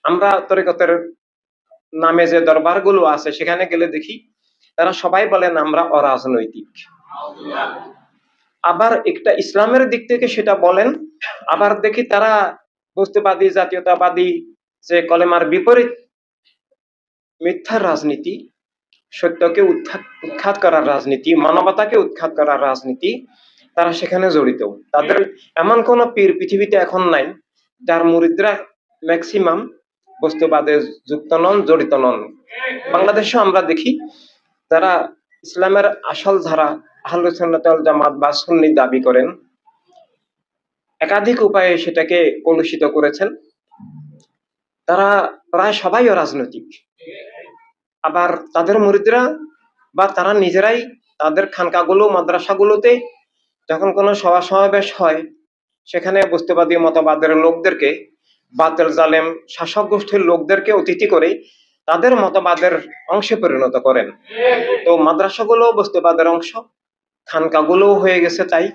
আমরা তরিকতের নামে যে দরবারগুলো আছে সেখানে গেলে দেখি তারা সবাই বলেন আমরা অরাজনৈতিক। আবার একটা ইসলামের দিক থেকে সেটা বলেন, আবার দেখি তারা বস্তুবাদী, জাতীয়তাবাদী, যে কলেমার বিপরীত মিথ্যার রাজনীতি, সত্যকে উৎখাত করার রাজনীতি, মানবতাকে উৎখাত করার রাজনীতি, তারা সেখানে জড়িত। তাদের এমন কোন পীর পৃথিবীতে এখন নাই যার মুরিদরা ম্যাক্সিমাম বস্তুবাদে যুক্ত নন, জড়িত নন। বাংলাদেশে আমরা দেখি যারা ইসলামের আসল ধারা আহলে সুন্নাত ওয়াল জামাত বা সুন্নি দাবি করেন, একাধিক উপায়ে সেটাকে কলুষিত করেছেন। তারা প্রায় সবাই রাজনৈতিক। আবার তাদের মুরিদরা বা তারা নিজেরাই তাদের খানকাগুলো, মাদ্রাসাগুলোতে যখন কোনো সভা সমাবেশ হয়, সেখানে বস্তুবাদী মতবাদের লোকদেরকে, বাতেল জালেম শাসক গোষ্ঠীর লোকদেরকে অতিথি করে তাদের মতবাদের অংশে পরিণত করেন। তো মাদ্রাসাগুলো বস্তুবাদের অংশ, খানকাগুলো হয়ে গেছে তাই।